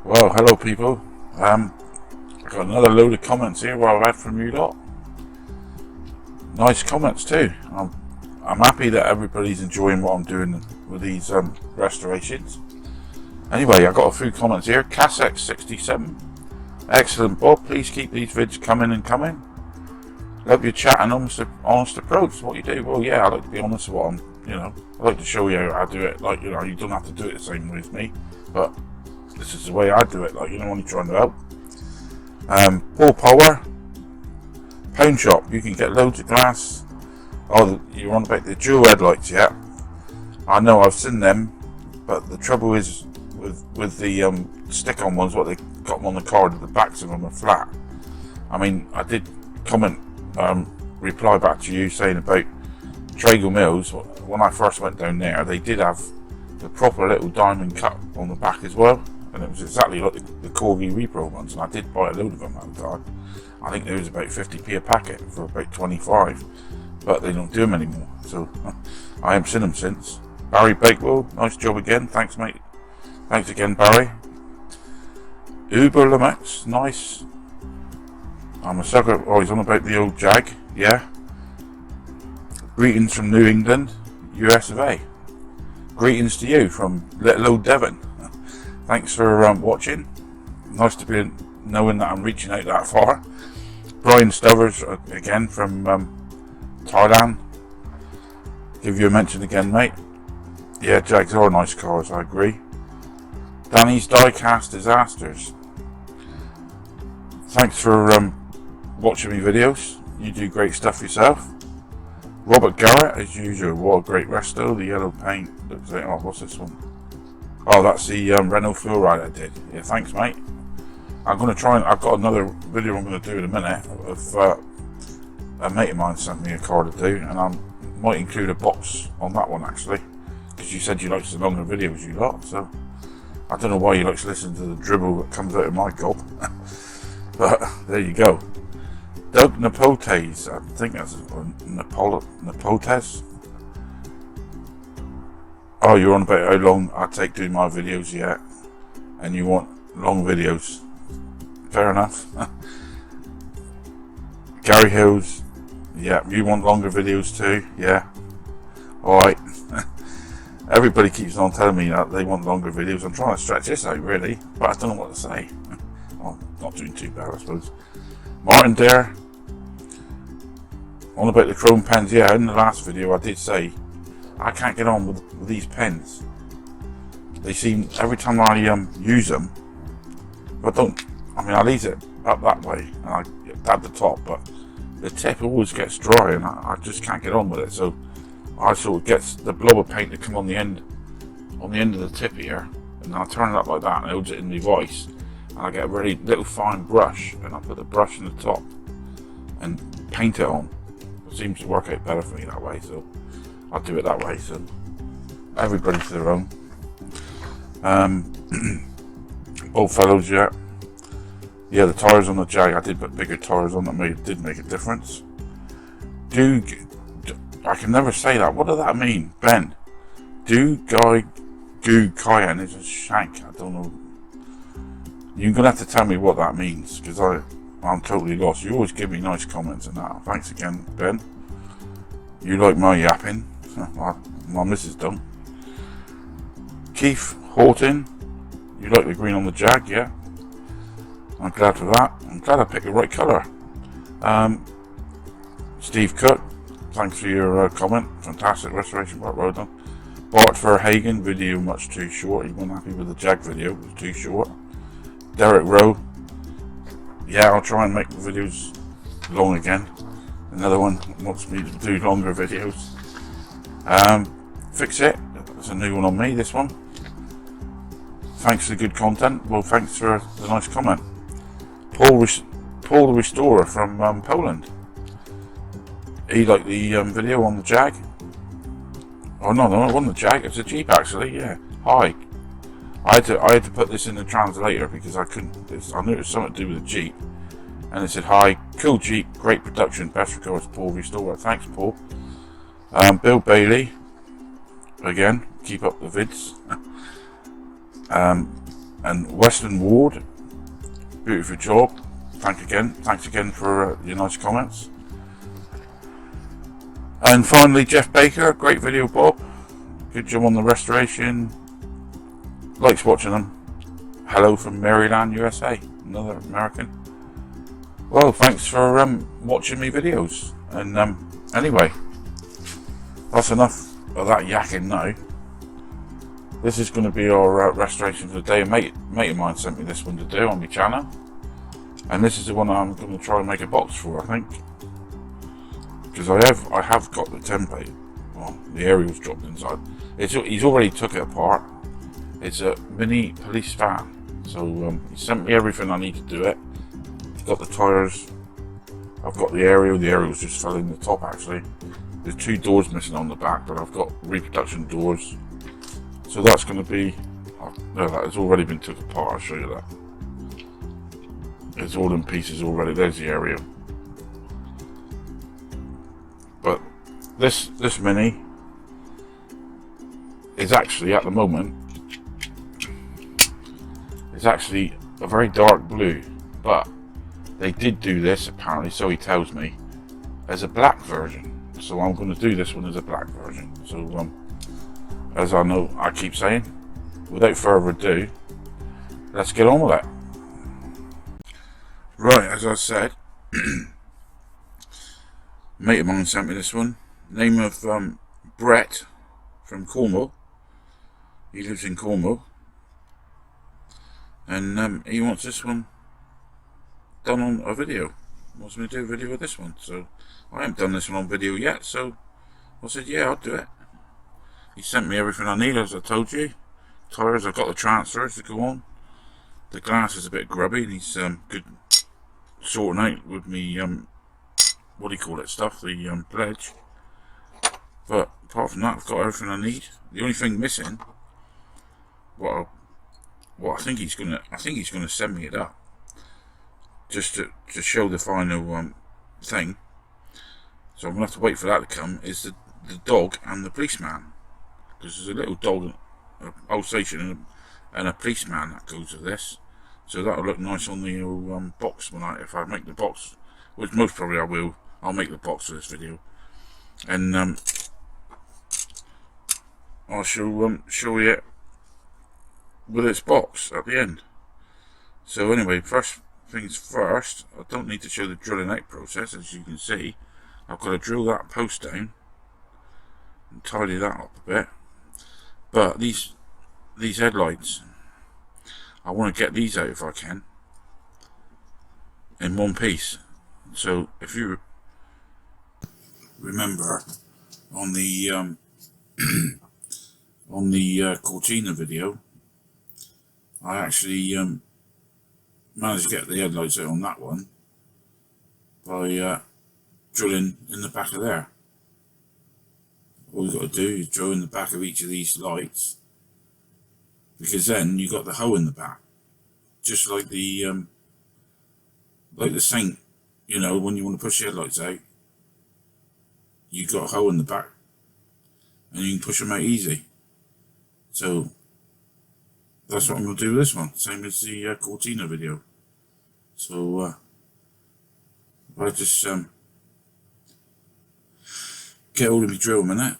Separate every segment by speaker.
Speaker 1: Well, hello people. I got another load of comments here I've had from you lot. Nice comments too. I'm happy that everybody's enjoying what I'm doing with these restorations. Anyway, I got a few comments here. Cassex67. Excellent, Bob. Please keep these vids coming and coming. Love your chat and honest approach. What you do? Well, yeah, I like to be honest with what I'm. I like to show you how I do it. Like, you don't have to do it the same way as me, but this is the way I do it. Like, only trying to help. Paul Power, Pound Shop. You can get loads of glass. Oh, you're on about the dual headlights, yeah? I know, I've seen them, but the trouble is with the stick-on ones. What they got them on the car, the backs of them are flat. I mean, I did comment, reply back to you saying about Traeger Mills. When I first went down there, they did have the proper little diamond cut on the back as well, and it was exactly like the Corgi Repro ones, and I did buy a load of them at the time. I think there was about 50p a packet for about 25, but they don't do them anymore, so I haven't seen them since. Barry Bakewell, nice job again, thanks mate. Thanks again, Barry. Uber Lamex, nice. I'm a sucker. Oh, he's on about the old Jag, yeah. Greetings from New England, US of A. Greetings to you from little old Devon. Thanks for watching. Nice to be knowing that I'm reaching out that far. Brian Stovers again from Thailand. Give you a mention again, mate. Yeah, Jags are nice cars, I agree. Danny's Diecast Disasters. Thanks for watching me videos. You do great stuff yourself. Robert Garrett, as usual. What a great resto. The yellow paint looks like, oh, what's this one? Oh, that's the Renault Fuel Ride I did. Yeah, thanks, mate. I'm going to try and, I've got another video I'm going to do in a minute of a mate of mine sent me a car to do, and I might include a box on that one actually, because you said you like the longer videos you lot, so I don't know why you like to listen to the dribble that comes out of my gob. But there you go. Doug Napotes, I think that's Napotes. Oh, you're on about how long I take doing my videos, yeah? And you want long videos. Fair enough. Gary Hills, yeah, you want longer videos too, yeah? Alright. Everybody keeps on telling me that they want longer videos. I'm trying to stretch this out really, but I don't know what to say. Well, not doing too bad, I suppose. Martin Dare, on about the chrome pens. Yeah, in the last video I did say I can't get on with these pens. They seem, every time I use them, but I leave it up that way and I dab the top, but the tip always gets dry and I just can't get on with it. So I sort of get the blob of paint to come on the end of the tip here, and I turn it up like that and it holds it in the vice. And I get a very little fine brush and I put the brush in the top and paint it on. It seems to work out better for me that way, so I'll do it that way. So everybody to their own. Old fellows, yeah. Yeah, the tyres on the Jag, I did put bigger tyres on that did make a difference. I can never say that. What does that mean? Ben. Goo Cayenne is a shank. I don't know. You're going to have to tell me what that means, because I'm totally lost. You always give me nice comments and that. Thanks again, Ben. You like my yapping. My missus don't. Keith Horton. You like the green on the Jag, yeah? I'm glad for that. I'm glad I picked the right colour. Steve Cook. Thanks for your comment. Fantastic restoration work, well done. Bart Verhagen, video much too short. He wasn't happy with the Jag video, it was too short. Derek Rowe. Yeah, I'll try and make the videos long again. Another one wants me to do longer videos. Fix It. That's a new one on me, this one. Thanks for the good content. Well, thanks for the nice comment. Paul the Restorer from Poland. He liked the video on the Jag. Oh no, it wasn't the Jag, it's a Jeep actually, yeah. Hi. I had to put this in the translator because I couldn't, I knew it was something to do with the Jeep. And it said, hi, cool Jeep, great production, best regards, Paul Restorer. Thanks, Paul. Bill Bailey, again, keep up the vids. And Western Ward, beautiful job. Thanks again for your nice comments. And finally, Jeff Baker, great video, Bob. Good job on the restoration. Likes watching them. Hello from Maryland, USA. Another American. Well, thanks for watching me videos. And anyway, that's enough of that yakking now. This is going to be our restoration for the day. A mate of mine sent me this one to do on my channel. And this is the one I'm going to try and make a box for, I think. Because I have got the template. Well, the aerial's dropped inside. He's already took it apart. It's a mini police van. So he sent me everything I need to do it. He's got the tyres. I've got the aerial. The aerial's just fell in the top actually. There's 2 doors missing on the back, but I've got reproduction doors. So that's going to be. No, that has already been took apart. I'll show you that. It's all in pieces already. There's the aerial. But this mini is actually at the moment. It's actually a very dark blue, but they did do this apparently, so he tells me, as a black version. So I'm going to do this one as a black version. So as I keep saying, without further ado, let's get on with it. Right, as I said, mate of mine sent me this one. Name of Brett from Cornwall. He lives in Cornwall. And he wants this one done on a video. He wants me to do a video of this one. So I haven't done this one on video yet. So I said, yeah, I'll do it. He sent me everything I need, as I told you. Tyres, I've got the transfers to go on. The glass is a bit grubby, and he's good sorting out with me, what do you call it stuff, the pledge. But apart from that, I've got everything I need. The only thing missing, what I think he's gonna send me it up, just to show the final thing. So I'm gonna have to wait for that to come. Is the dog and the policeman, because there's a little dog, an Alsatian, and a policeman that goes with this. So that'll look nice on the box if I make the box, which most probably I will. I'll make the box for this video, and I'll show you it with its box at the end. So anyway, first things first, I don't need to show the drilling out process. As you can see, I've got to drill that post down and tidy that up a bit. But these headlights, I want to get these out if I can in one piece. So if you remember on the on the Cortina video, I actually managed to get the headlights out on that one by drilling in the back of there. All you've got to do is drill in the back of each of these lights, because then you got the hole in the back, just like the Saint. You know, when you want to push the headlights out, you got a hole in the back, and you can push them out easy. So that's what I'm going to do with this one, same as the Cortina video. So I just get hold of my drill a minute.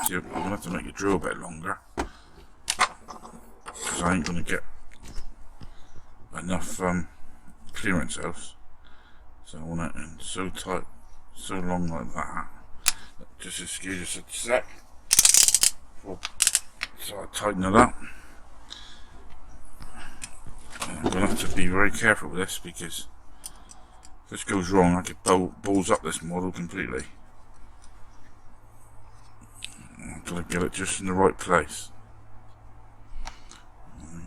Speaker 1: I'm going to have to make the drill a bit longer, because I ain't going to get enough clearance else. So I want it in so tight, so long like that. Just excuse us a sec. So I tighten it up. And I'm going to have to be very careful with this, because if this goes wrong, I could balls up this model completely. I've got to get it just in the right place.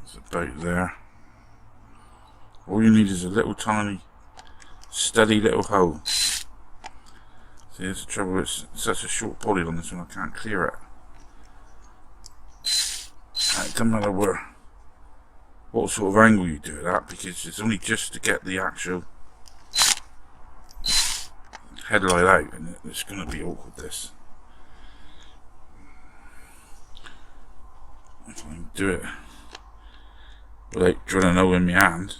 Speaker 1: It's about there. All you need is a little tiny, steady little hole. See, there's the trouble, it's such a short body on this one, I can't clear it. And it doesn't matter what sort of angle you do it at, because it's only just to get the actual headlight out, and it's going to be awkward, this. If I can do it without drilling a hole in my hand.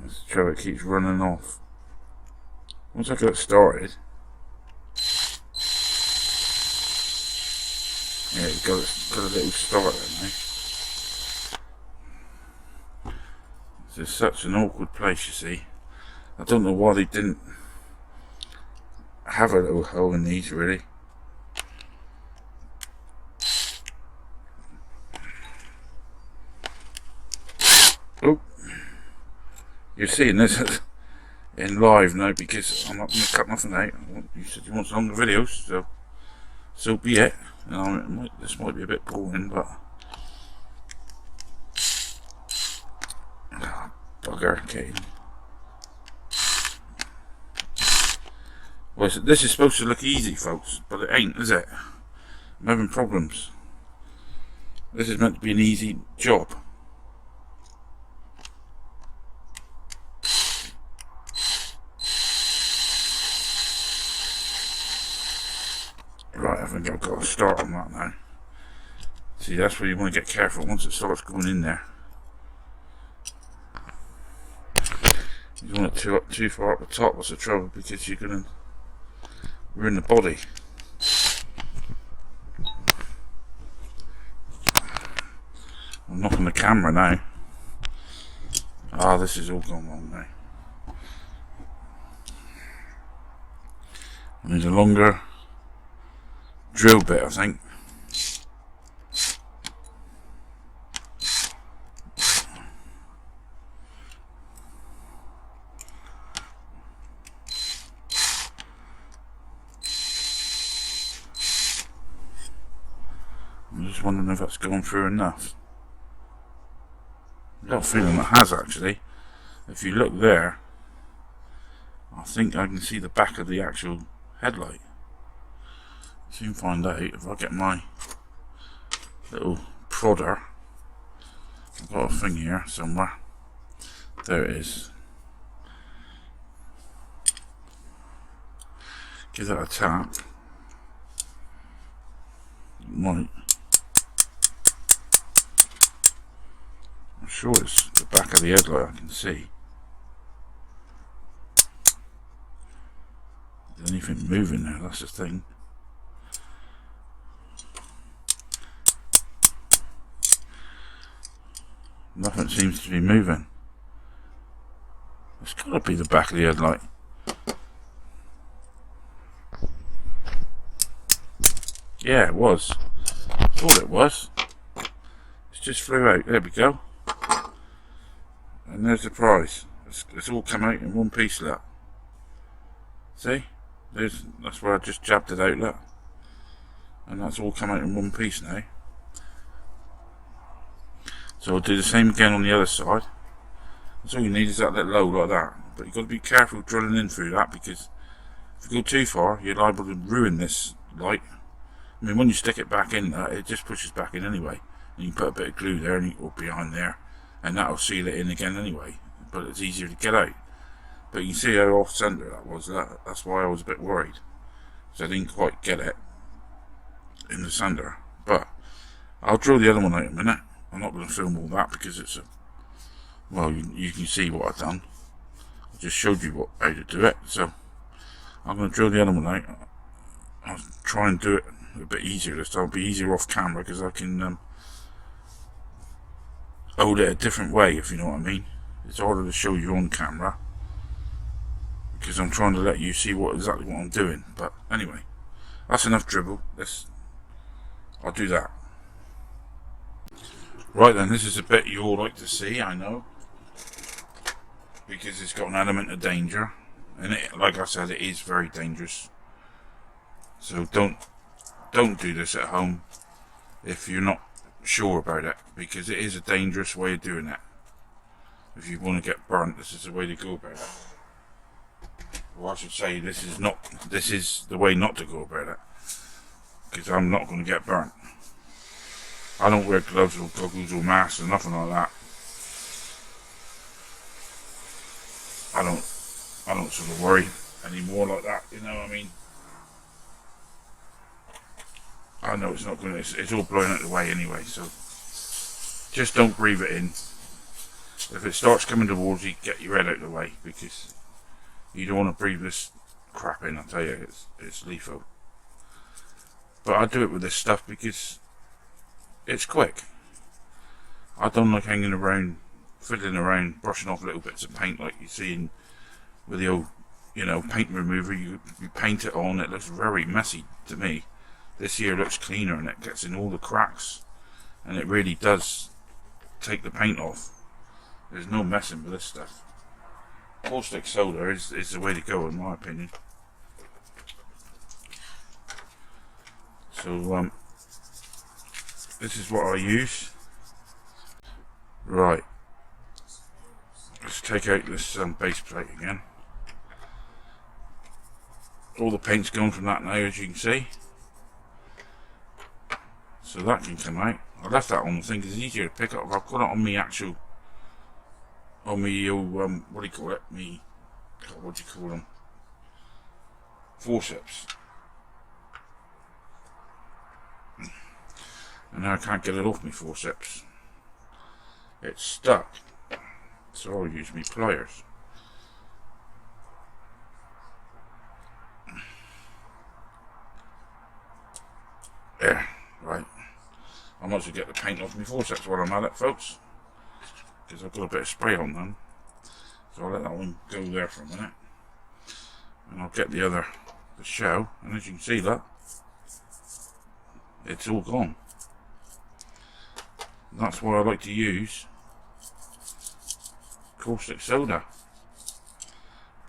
Speaker 1: Let's try, it keeps running off. Once I get it started, yeah, it's got a little start there now. It's such an awkward place, you see. I don't know why they didn't have a little hole in these, really. Oh, you're seeing this in live now because I'm not going to cut nothing out. You said you want some longer videos, so be it. This might be a bit boring, but bugger, okay. Well, this is supposed to look easy, folks, but it ain't, is it? I'm having problems. This is meant to be an easy job. Right, I think I've got to start on that now. See, that's where you want to get careful once it starts going in there. You don't want it too far up the top, that's the trouble, because you're going to ruin the body. I'm knocking the camera now. Ah, this is all gone wrong now. I need a longer drill bit, I think. I'm just wondering if that's gone through enough. I've got a feeling it has, actually. If you look there, I think I can see the back of the actual headlight. Soon find out if I get my little prodder. I've got a thing here somewhere. There it is. Give that a tap. Might. I'm sure it's the back of the headlight I can see. Is anything moving there? That's the thing. Nothing seems to be moving. It's got to be the back of the headlight. Yeah, it was. Thought it was. It just flew out. There we go. And there's the prize. It's all come out in one piece, look. See? That's where I just jabbed it out, look. And that's all come out in one piece now. So I'll do the same again on the other side. That's all you need, is that little hole like that. But you've got to be careful drilling in through that, because if you go too far, you're liable to ruin this light. I mean, when you stick it back in, it just pushes back in anyway. And you can put a bit of glue there or behind there, and that'll seal it in again anyway. But it's easier to get out. But you can see how off centre that was. That's why I was a bit worried. So I didn't quite get it in the centre. But I'll drill the other one out in a minute. I'm not going to film all that because it's a... Well, you can see what I've done. I just showed you how to do it. So I'm going to drill the other one out. I'll try and do it a bit easier this time. It'll be easier off camera because I can hold it a different way, if you know what I mean. It's harder to show you on camera because I'm trying to let you see exactly what I'm doing. But anyway, that's enough dribble. I'll do that. Right then, this is a bit you all like to see, I know, because it's got an element of danger, and like I said, it is very dangerous. So don't do this at home if you're not sure about it, because it is a dangerous way of doing it. If you want to get burnt, this is the way to go about it. Or I should say, this is the way not to go about it, because I'm not going to get burnt. I don't wear gloves or goggles or masks or nothing like that. I don't sort of worry anymore like that, you know what I mean? I know it's not going to, it's all blowing out the way anyway, so just don't breathe it in. If it starts coming towards you, get your head out of the way, because you don't want to breathe this crap in. I tell you, it's lethal. But I do it with this stuff because it's quick. I don't like hanging around, fiddling around, brushing off little bits of paint like you see in, with the old, you know, paint remover. You paint it on, it looks very messy to me. This here looks cleaner and it gets in all the cracks, and it really does take the paint off. There's no messing with this stuff. Caustic soda is the way to go, in my opinion. So this is what I use. Right, let's take out this base plate again. All the paint's gone from that now, as you can see. So that can come out. I left that on the thing because it's easier to pick up. I've got it on me actual, on me what do you call it? Me, what do you call them? Forceps. And now I can't get it off me forceps. It's stuck. So I'll use me pliers. There, right. I might as well get the paint off my forceps while I'm at it, folks, because I've got a bit of spray on them. So I'll let that one go there for a minute, and I'll get the shell, and as you can see, that it's all gone. And that's why I like to use caustic soda,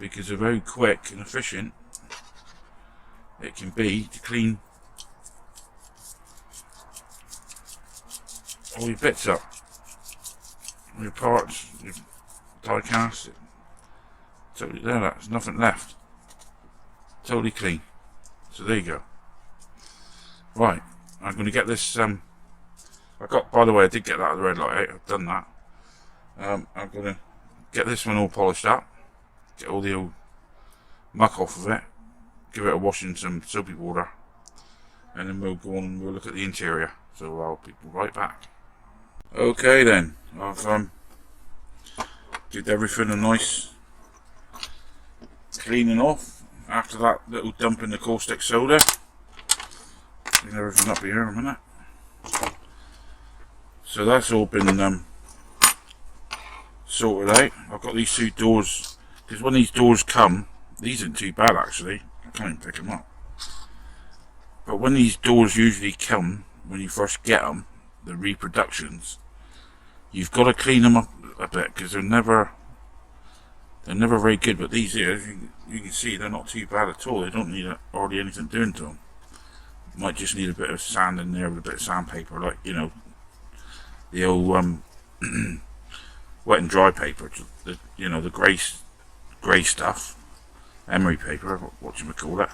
Speaker 1: because of how quick and efficient it can be to clean all your bits up, all your parts, your die cast, totally there, there's nothing left, totally clean. So there you go. Right, I'm going to get this, by the way, I did get that out of the red light out, I've done that. I'm going to get this one all polished up, get all the old muck off of it, give it a wash in some soapy water, and then we'll go on and we'll look at the interior. So I'll be right back. Okay then, I've did everything a nice cleaning off after that little dump in the caustic soda. Clean everything up here in a minute. So that's all been sorted out. I've got these two doors, because when these doors come, these aren't too bad actually, I can't even pick them up. But when these doors usually come, when you first get them, the reproductions, you've got to clean them up a bit, because they're never very good. But these here, you can see, they're not too bad at all. They don't need hardly anything doing to them. Might just need a bit of sand in there with a bit of sandpaper, like, you know, the old wet and dry paper, you know, the grey stuff, emery paper, what you call it.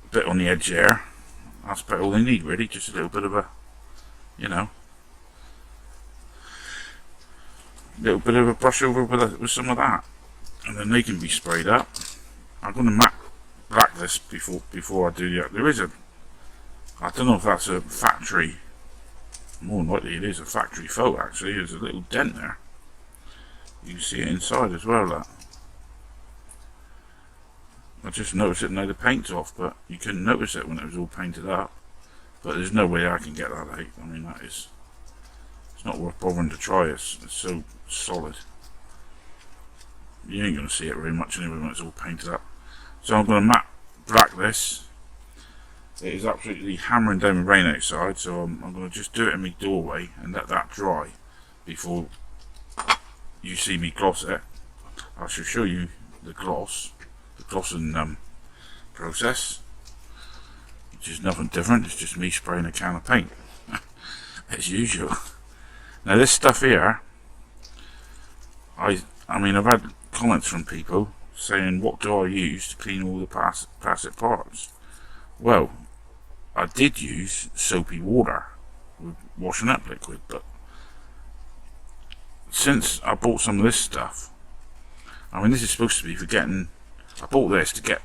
Speaker 1: A bit on the edge there. That's about all they need, really. Just a little bit of a, you know, little bit of a brush over with some of that, and then they can be sprayed up. I'm going to matte black this before I do that. There is I don't know if that's a factory. More than likely it is a factory fault actually. There's a little dent there. You can see it inside as well. That I just noticed it now the paint's off, but you couldn't notice it when it was all painted up. But there's no way I can get that out. I mean, it's not worth bothering to try. It's so solid. You ain't going to see it very much anyway when it's all painted up. So I'm going to matte black this. It is absolutely hammering down with rain outside, so I'm going to just do it in my doorway and let that dry before you see me gloss it. I shall show you the glossing process, which is nothing different. It's just me spraying a can of paint as usual. Now this stuff here, I mean, I've had comments from people saying, what do I use to clean all the plastic parts? Well, I did use soapy water with washing up liquid, but since I bought some of this stuff, I mean, this is supposed to be for getting, I bought this to get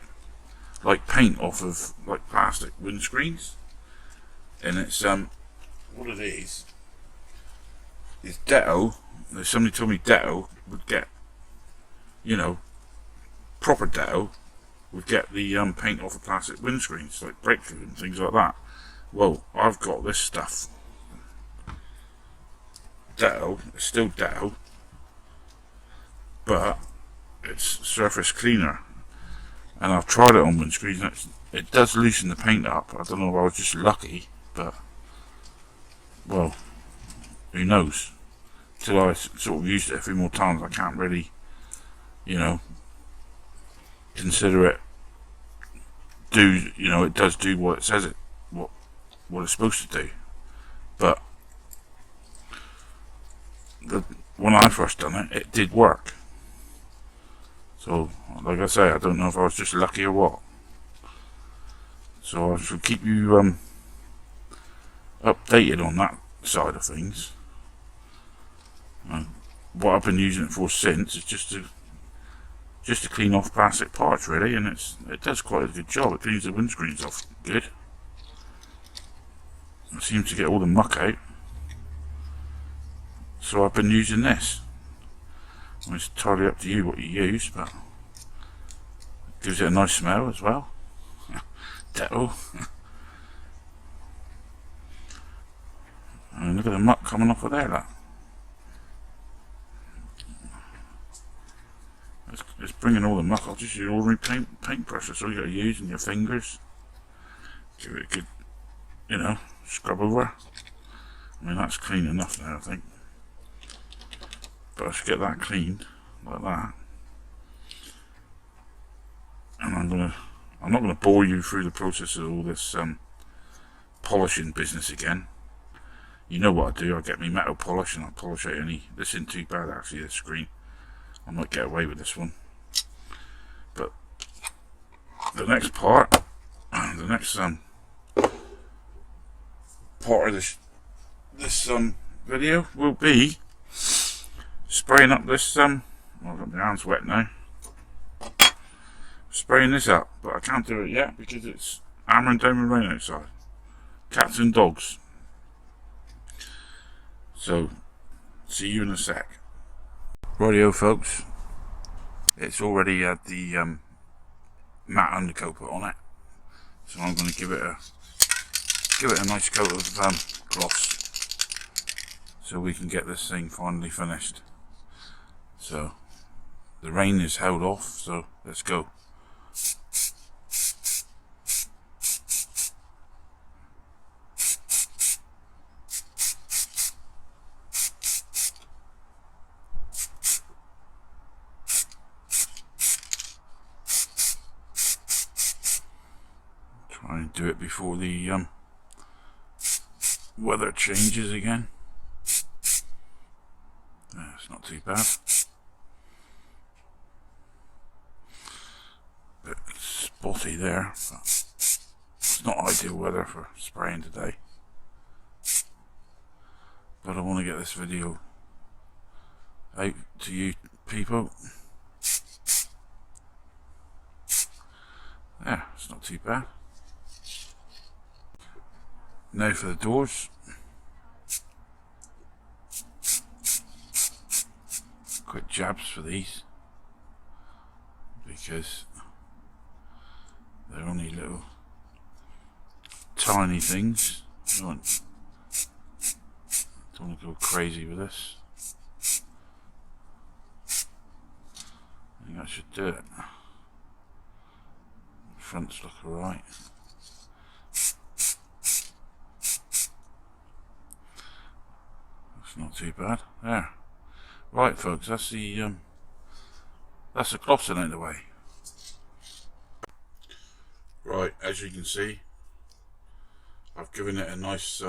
Speaker 1: like paint off of like plastic windscreens, and it's what it is Detto. Somebody told me Detto would get, you know, proper Detto would get the paint off of plastic windscreens, like breakthrough and things like that. Well, I've got this stuff, Detto. It's still Detto, but it's surface cleaner, and I've tried it on windscreens, and it does loosen the paint up. I don't know if I was just lucky, but, well, who knows? Till I sort of used it a few more times, I can't really, you know, consider it it does do what it says what it's supposed to do. But when I first done it, it did work. So, like I say, I don't know if I was just lucky or what. So I shall keep you updated on that side of things. What I've been using it for since is just to clean off plastic parts, really, and it does quite a good job. It cleans the windscreens off good. It seems to get all the muck out. So I've been using this. It's entirely up to you what you use, but it gives it a nice smell as well. Detto. And look at the muck coming off of there, look. It's bringing all the muck off. Just your ordinary paintbrush. That's all you got to use, and your fingers. Give it a good, scrub over. I mean, that's clean enough now, I think. But I should get that cleaned like that. And I'm not gonna bore you through the process of all this polishing business again. You know what I do? I get me metal polish and I polish out any. This isn't too bad actually. This screen, I might get away with this one. But the next part, the next part of this video will be spraying up this I've got my hands wet now. Spraying this up, but I can't do it yet because it's hammering down with rain outside. Cats and dogs. So, see you in a sec. Rightio folks, it's already had the matte undercoat put on it, so I'm going to give it a nice coat of gloss, so we can get this thing finally finished. So the rain is held off, so let's go. Try and do it before the weather changes again. It's not too bad. Bit spotty there, but it's not ideal weather for spraying today. But I want to get this video out to you people. There, it's not too bad. Now for the doors. Quick jabs for these, because they're only little tiny things. Don't want to go crazy with this. I think I should do it. The fronts look alright. That's not too bad. There. Right folks, that's the glossing out of the way. Right, as you can see, I've given it a nice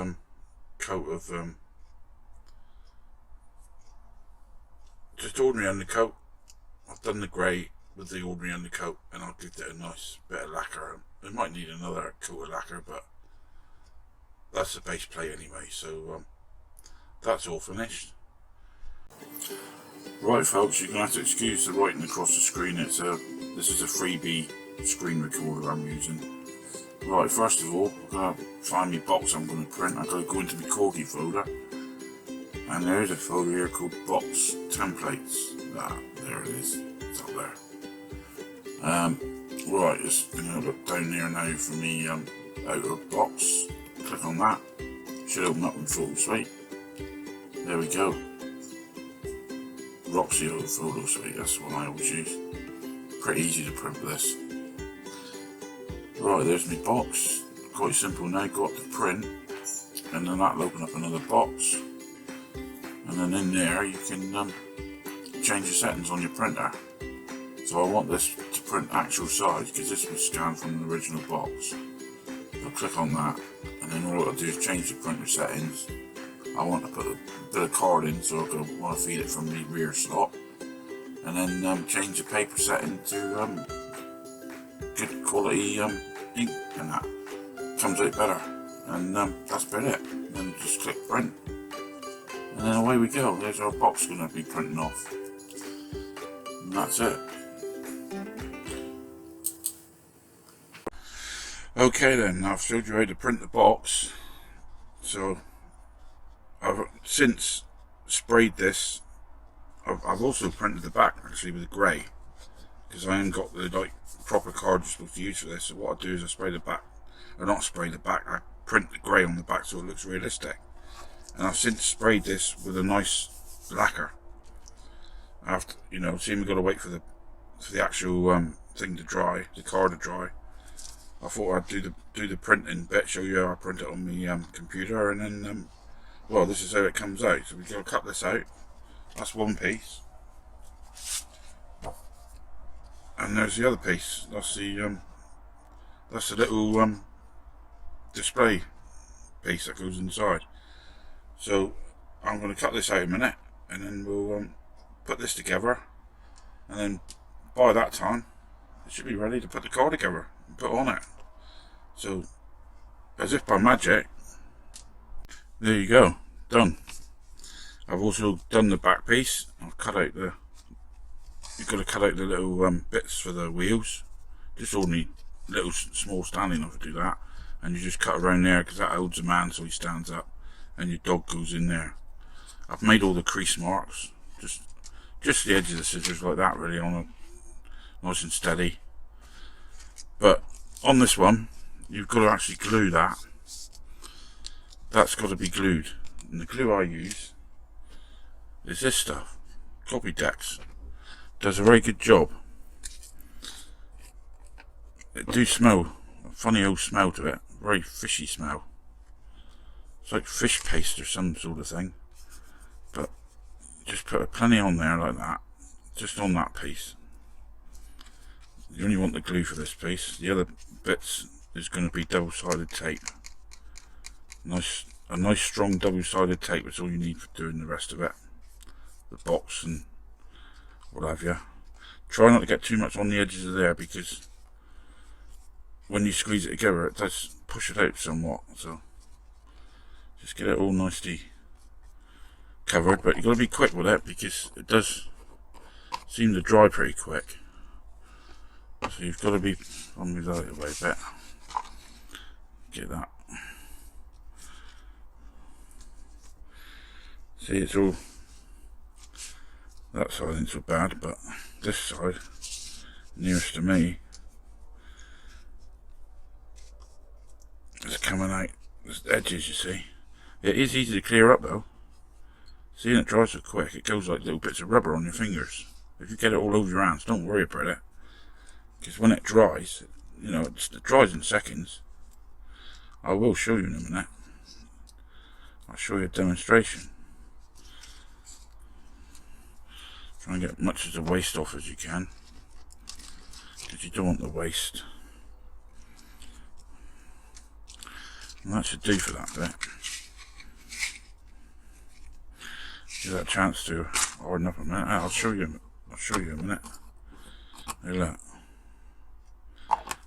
Speaker 1: coat of just ordinary undercoat. I've done the grey with the ordinary undercoat, and I'll give it a nice bit of lacquer. It might need another coat of lacquer, but that's the base plate anyway, so that's all finished. Right folks, you're going to have to excuse the writing across the screen. This is a freebie screen recorder I'm using. Right, first of all, I'm going to find my box I'm going to print. I've got to go into my Corgi folder. And there is a folder here called Box Templates. There it is. It's up there. Right, just going to look down there now for me outer box. Click on that. Should open up in Photo Suite. There we go. Roxy Photo Suite, that's the one I always use. Pretty easy to print with this. Right, there's my box. Quite simple now. Go up to print, and then that'll open up another box. And then in there you can change the settings on your printer. So I want this to print actual size because this was scanned from the original box. I'll click on that, and then all I'll do is change the printer settings. I want to put a bit of card in, so I want to feed it from the rear slot, and then change the paper setting to good quality ink, and that comes out better. And that's about it. And then just click print, and then away we go. There's our box going to be printing off, and that's it. Okay then, I've showed you how to print the box. So I've since sprayed this. I've also printed the back actually with grey, because I haven't got the proper card you're supposed to use for this. So what I do is I spray the back, or not spray the back, I print the grey on the back so it looks realistic. And I've since sprayed this with a nice lacquer. After, you know, seeing we've got to wait for the actual thing to dry, the card to dry. I thought I'd do the printing bit, show you how I print it on my computer, and then well, this is how it comes out. So we've got to cut this out. That's one piece, and there's the other piece. That's the little display piece that goes inside. So I'm going to cut this out in a minute, and then we'll put this together, and then by that time it should be ready to put the card together and put on it. So as if by magic, there you go, done. I've also done the back piece. I've cut out you've got to cut out the little bits for the wheels. Just only little small standing enough to do that, and you just cut around there because that holds the man so he stands up, and your dog goes in there. I've made all the crease marks, just the edge of the scissors like that, really, on a nice and steady. But on this one, you've got to actually glue that. That's got to be glued, and the glue I use is this stuff. Copy Dex does a very good job. It do smell a funny old smell to it, very fishy smell. It's like fish paste or some sort of thing. But just put plenty on there like that, just on that piece. You only want the glue for this piece. The other bits is going to be double-sided tape. A nice strong double-sided tape is all you need for doing the rest of it. The box and what have you. Try not to get too much on the edges of there, because when you squeeze it together it does push it out somewhat. So just get it all nicely covered, but you've got to be quick with it because it does seem to dry pretty quick. So you've got to be, I'll move that out of the way a bit. Get that. See, it's all, that side isn't so bad, but this side, nearest to me, is coming out. There's edges, you see. It is easy to clear up though. Seeing it dry so quick, it goes like little bits of rubber on your fingers. If you get it all over your hands, don't worry about it, because when it dries, you know, it dries in seconds. I will show you in a minute. I'll show you a demonstration. Try and get much of the waste off as you can, because you don't want the waste. And that should do for that bit. Give that a chance to harden up a minute. I'll show you in a minute. There, look.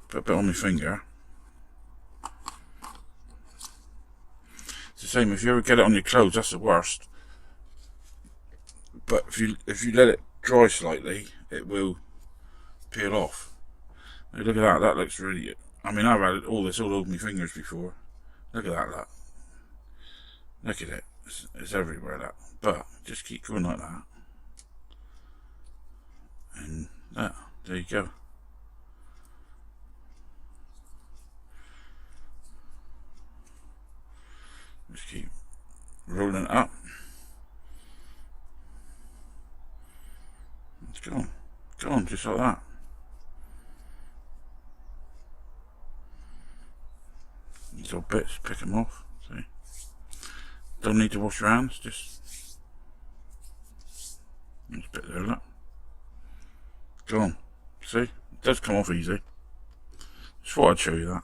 Speaker 1: Put a bit on my finger. It's the same if you ever get it on your clothes, that's the worst. But if you let it dry slightly, it will peel off. Now look at that, that looks really I mean, I've had all this all over my fingers before. Look at that, look at it. It's everywhere, that. But just keep going like that. And there you go. Just keep rolling it up. It's gone. Gone, just like that. These little bits, pick them off. See? Don't need to wash your hands, just there's a bit there, look. Gone. See? It does come off easy. Just thought I'd show you that.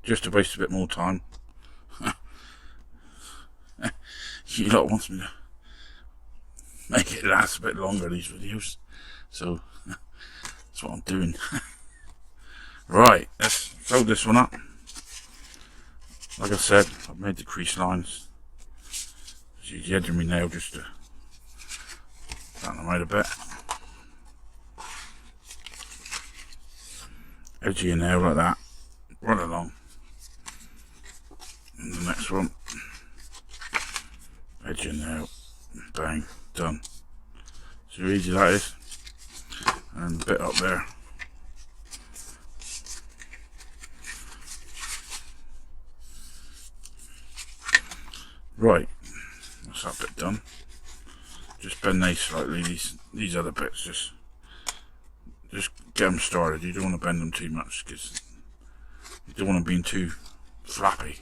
Speaker 1: Just to waste a bit more time. You lot wants me to make it last a bit longer, these videos. So that's what I'm doing. Right, let's fold this one up. Like I said, I've made the crease lines. Use the edge of my nail just to flatten them out a bit. Edge of your nail like that. Right along. And the next one. Edge of your nail. Bang. Done. See how easy that is. And a bit up there. Right, that's that bit done. Just bend these slightly, these other bits, just get them started. You don't want to bend them too much because you don't want them being too flappy.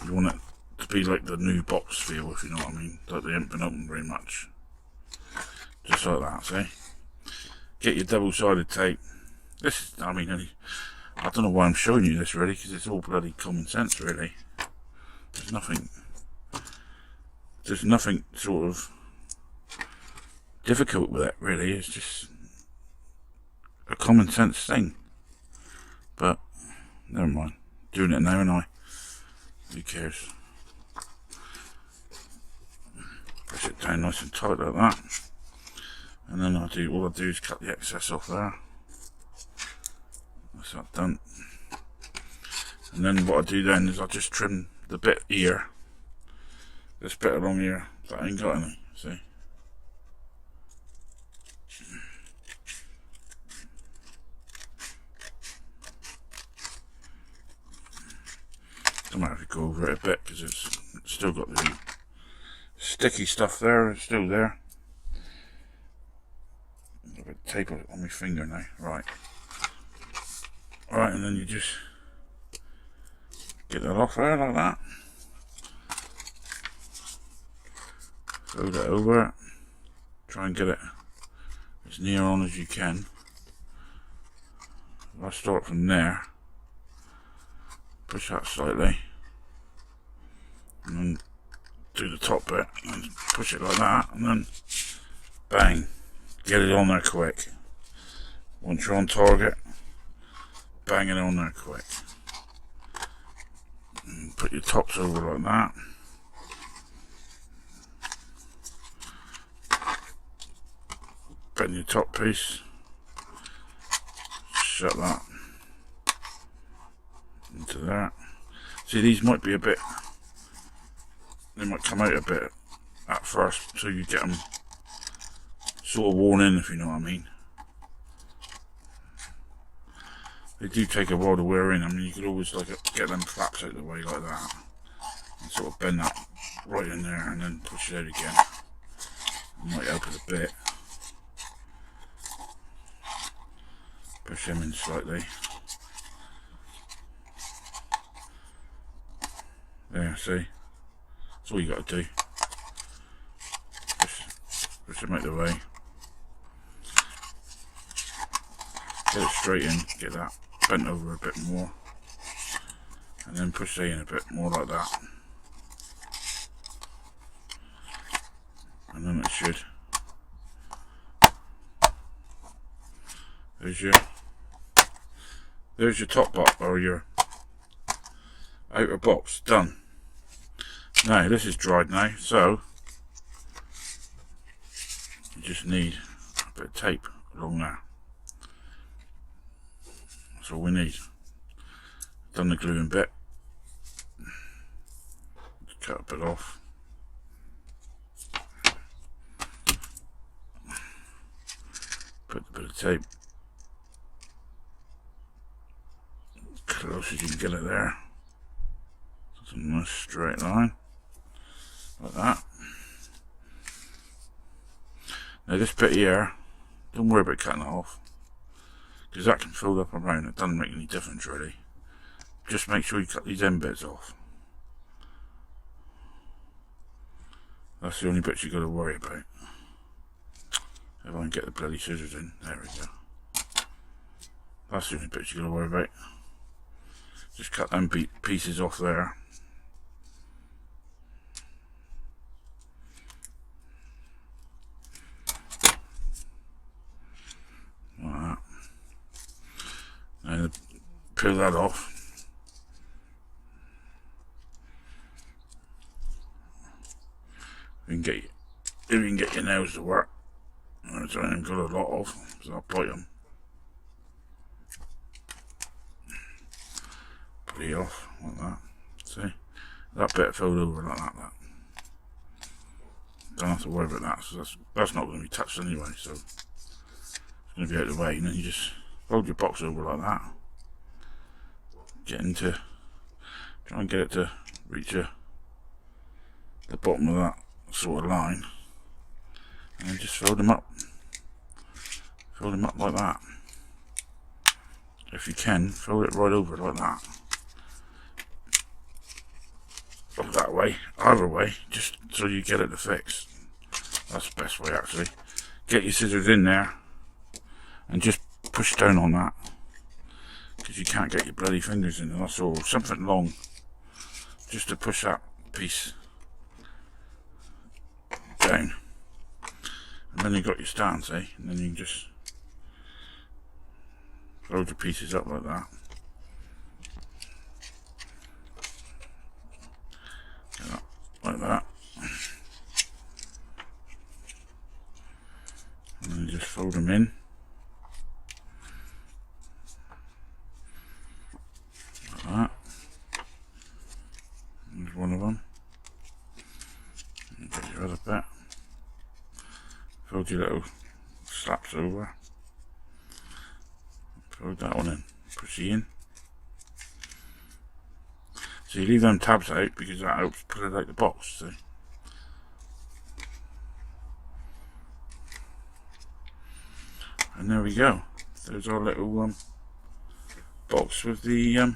Speaker 1: You want it to be like the new box feel, if you know what I mean, like they haven't been opened very much. Just like that, see? Get your double-sided tape. This is, I mean, I don't know why I'm showing you this really, because it's all bloody common sense really. There's nothing sort of difficult with it really. It's just a common sense thing. But never mind, doing it now and who cares? Push it down nice and tight like that, and then all I do is cut the excess off there. That's that done. And then what I do then is I just trim the bit here, this bit along here that I ain't got any, see? Don't matter if you go over it a bit because it's still got the sticky stuff there, it's still there. A bit of tape on my finger now, right. Right, and then you just get that off there like that. Fold it over. Try and get it as near on as you can. If I start from there, push that slightly, and then do the top bit, and push it like that, and then bang, get it on there quick. Once you're on target, bang it on there quick. And put your tops over like that. Bend your top piece. Shut that into that. See, these might be a bit, they might come out a bit at first, so you get them sort of worn in, if you know what I mean. They do take a while to wear in. I mean, you could always like get them flaps out of the way like that, and sort of bend that right in there, and then push it out again. It might help it a bit. Push them in slightly. There, see? That's all you got to do. Push them out of the way. Get it straight in, get that bent over a bit more, and then push it in a bit more like that. And then it should. There's your top box, or your outer box, done. Now this is dried now, so you just need a bit of tape along there. That's all we need. Done the gluing bit. Cut a bit off. Put a bit of tape close as you can get it there. It's a nice straight line like that. Now this bit here, don't worry about cutting it off, because that can fold up around. It doesn't make any difference really. Just make sure you cut these end bits off. That's the only bits you got to worry about. If I can get the bloody scissors in, there we go. That's the only bits you got to worry about. Just cut them pieces off there. Like that. And peel that off. If you can get your nails to work, which I haven't got a lot of, so I'll bite them. Put it off like that. See, that bit filled over like that. Don't have to worry about that. So that's not going to be touched anyway. So it's going to be out of the way, and then you just fold your box over like that. Try and get it to reach the bottom of that sort of line, and then just fold them up like that. If you can, fold it right over like that, or that way, either way, just so you get it to fix. That's the best way actually. Get your scissors in there and just push down on that, because you can't get your bloody fingers in, and that's all. Something long, just to push that piece down, and then you've got your stand, see, and then you can just fold your pieces up like that. Like that, and then just fold them in like that. There's one of them. And get your other bit. Fold your little slaps over. Fold that one in. Push it in. So you leave them tabs out because that helps pull it out the box. See? And there we go. There's our little box with the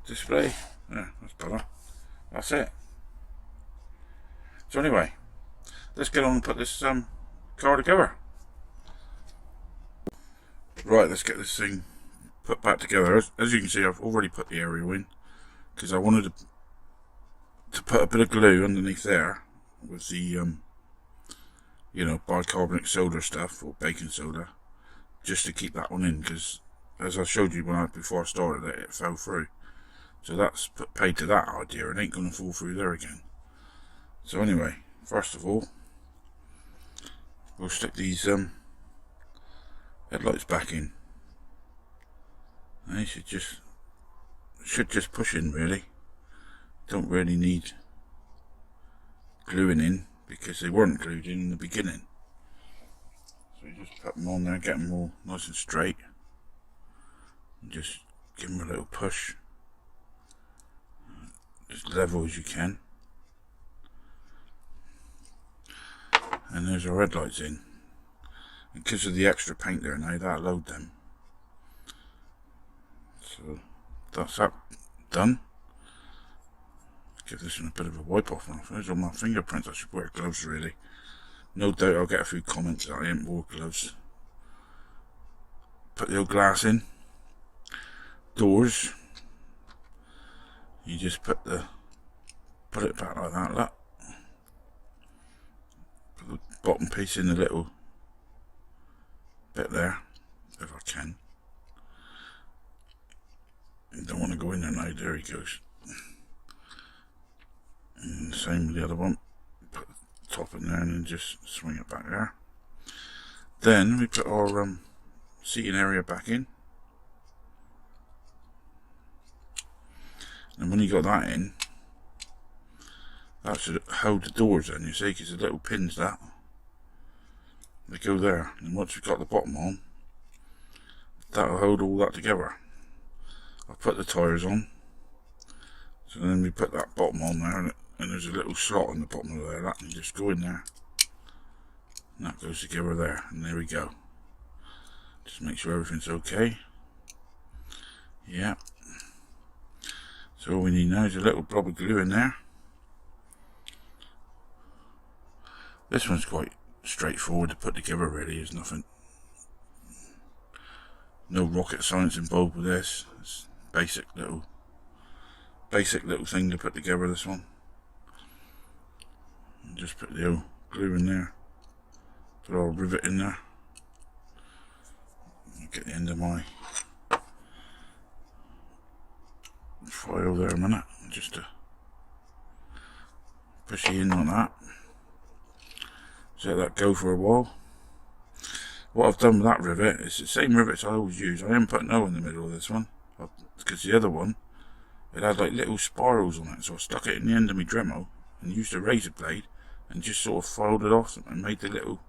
Speaker 1: display. Yeah, that's better. That's it. So anyway, let's get on and put this car together. Right, let's get this thing put back together. As you can see, I've already put the aerial in because I wanted to put a bit of glue underneath there with the you know, bicarbonate soda stuff, or baking soda, just to keep that one in, because as I showed you before I started it fell through. So that's paid to that idea. It ain't going to fall through there again. So anyway, first of all, we'll stick these headlights back in. They should just push in really. Don't really need gluing in, because they weren't glued in the beginning. So you just put them on there, get them all nice and straight, and just give them a little push, as level as you can. And there's our headlights in. And because of the extra paint there now, that'll load them. So that's that done. Give this one a bit of a wipe off now. There's all my fingerprints. I should wear gloves really. No doubt I'll get a few comments that I ain't wore gloves. Put the old glass in. Doors. You just put it back like that, look. Put the bottom piece in the little bit there, if I can. You don't want to go in there now, there he goes. And the same with the other one. Put the top in there and then just swing it back there. Then we put our seating area back in. And when you got that in, that should hold the doors in, you see, because the little pins that they go there. And once we've got the bottom on, that'll hold all that together. I'll put the tyres on, so then we put that bottom on there, and there's a little slot in the bottom of there, that can just go in there, and that goes together there, and there we go. Just make sure everything's okay. Yeah. So all we need now is a little blob of glue in there. This one's quite straightforward to put together, really. There's nothing, no rocket science involved with this. It's basic little thing to put together, this one. And just put the old glue in there, put our rivet in there. I'll get the end of my foil there a minute, just to push it in like that. So let that go for a while. What I've done with that rivet is the same rivets I always use. I haven't put no in the middle of this one, because the other one, it had like little spirals on it, so I stuck it in the end of my Dremel and used a razor blade and just sort of filed it off and made the little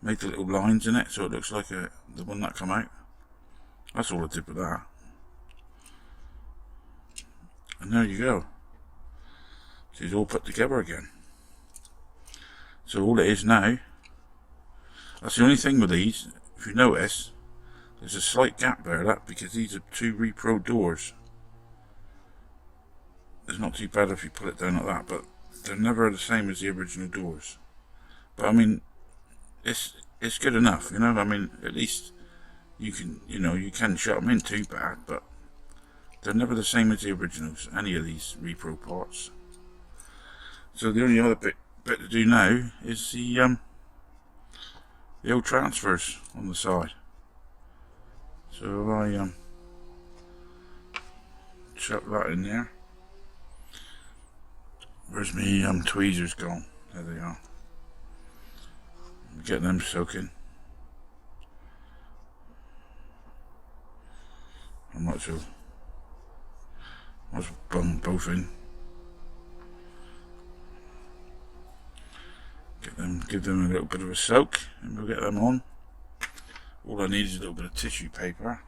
Speaker 1: lines in it, so it looks like the one that come out. That's all I did with that. And there you go. So it's all put together again. So all it is now, that's the only thing with these, if you notice, there's a slight gap there, because these are 2 repro doors. It's not too bad if you put it down like that, but they're never the same as the original doors. But I mean, it's good enough, you know. I mean, at least you can shut them in too bad, but they're never the same as the originals, any of these repro parts. So the only other bit to do now is the old transfers on the side. So I chuck that in there. Where's me tweezers gone? There they are. Get them soaking. I might as well bung both in. Give them a little bit of a soak, and we'll get them on. All I need is a little bit of tissue paper.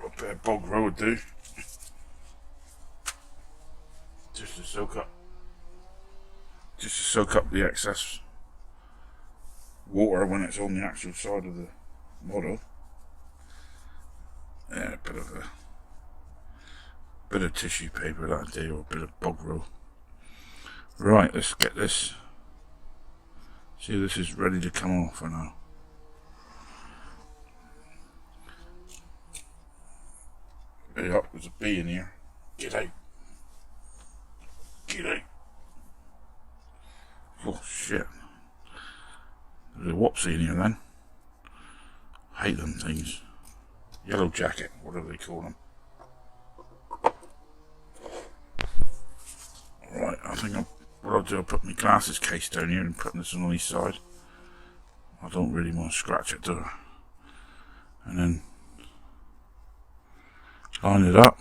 Speaker 1: A bit of bog roll would do. Just to soak up the excess water when it's on the actual side of the model. Yeah, a bit of tissue paper, that'll do, or a bit of bog roll. Right, let's get this. See, this is ready to come off for now. Hey up, there's a bee in here. Get out. Get out. Oh shit. There's a whoopsie in here then. I hate them things. Yellow jacket, whatever they call them. Right, I think what I'll do, I'll put my glasses case down here and put this on the side. I don't really want to scratch it, do I? And then line it up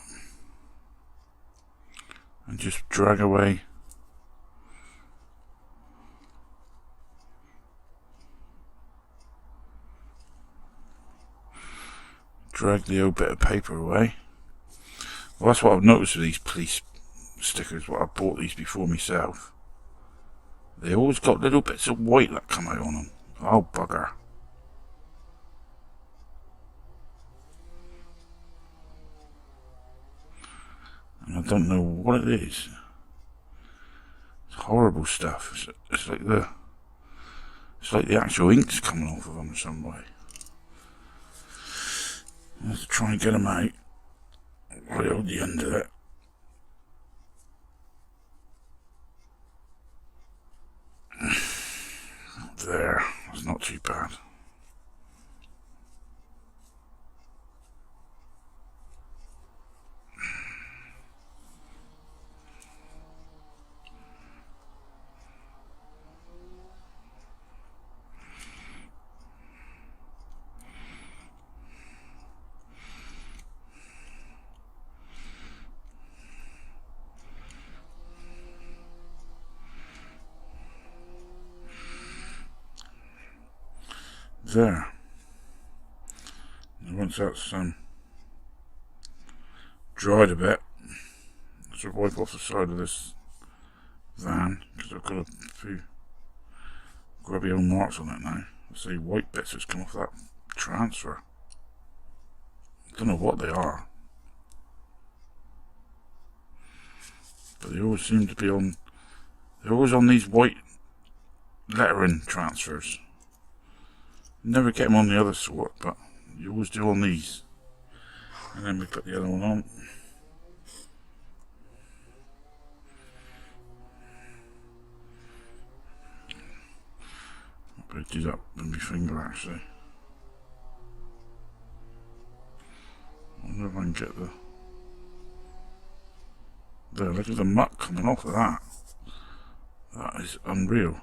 Speaker 1: and just drag away. Drag the old bit of paper away. Well, that's what I've noticed with these police stickers, what I bought these before myself. They always got little bits of white that come out on them. Oh bugger. And I don't know what it is. It's horrible stuff. It's like the actual ink's coming off of them some way. I have to try and get them out. Right on the end of it. There, that's not too bad. there. And once that's dried a bit, I should wipe off the side of this van, because I've got a few grubby old marks on it now. I see white bits that's come off that transfer. I don't know what they are, but they always seem to be on. They're always on these white lettering transfers. Never get them on the other sort, but you always do on these. And then we put the other one on. I'll probably do that with my finger actually. I wonder if I can get the... There, look at the muck coming off of that. That is unreal.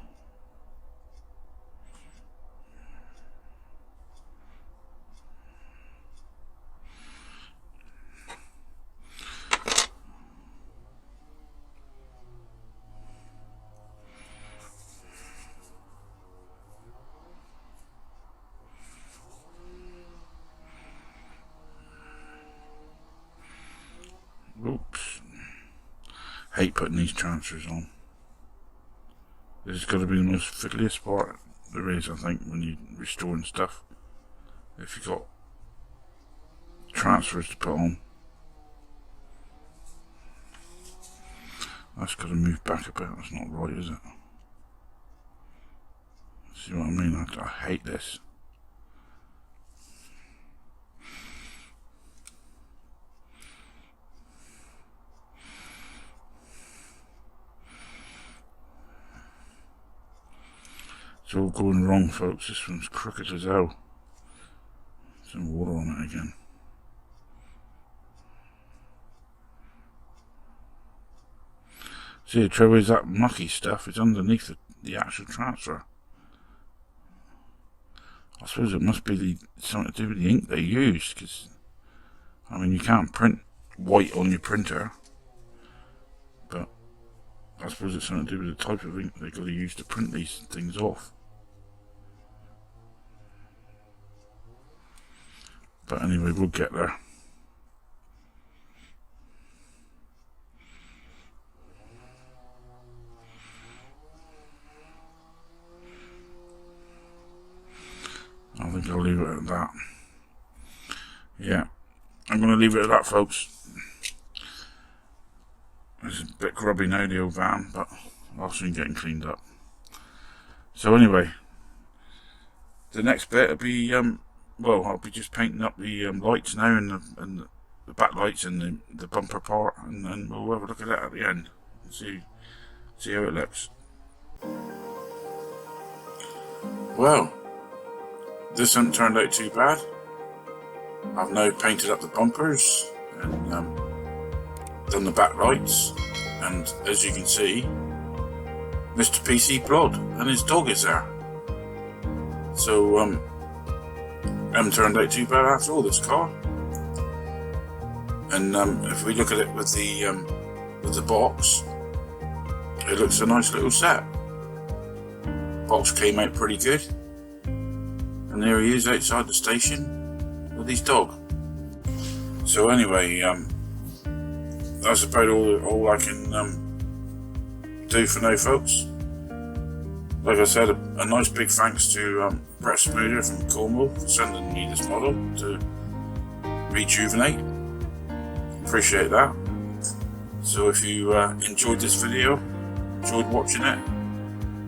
Speaker 1: Oops. Hate putting these transfers on. This has got to be the most fiddliest part there is, I think, when you're restoring stuff. If you've got transfers to put on. That's got to move back a bit. That's not right, is it? See what I mean? I hate this. It's all going wrong, folks. This one's crooked as hell. Some water on it again. See, the trouble is that mucky stuff is underneath the actual transfer. I suppose it must be something to do with the ink they use, because, I mean, you can't print white on your printer, but I suppose it's something to do with the type of ink they've got to use to print these things off. But anyway, we'll get there. I think I'll leave it at that. Yeah, I'm going to leave it at that, folks. It's a bit grubby now, the old van, but I'll soon get it cleaned up. So anyway, the next bit will be, well, I'll be just painting up the lights now, and the back lights and the bumper part, and then we'll have a look at that at the end and see how it looks. Well, this hasn't turned out too bad. I've now painted up the bumpers and done the back lights, and as you can see, Mr. PC Blood and his dog is there. So haven't turned out too bad after all, this car. And if we look at it with the box, it looks a nice little set. Box came out pretty good. And there he is outside the station with his dog. So anyway, that's about all I can do for now, folks. Like I said, a nice big thanks to Brett Smoother from Cornwall for sending me this model to rejuvenate. Appreciate that. So if you enjoyed this video, enjoyed watching it,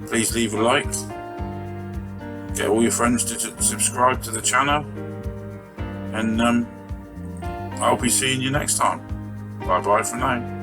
Speaker 1: please leave a like. Get all your friends to subscribe to the channel, and I'll be seeing you next time. Bye bye for now.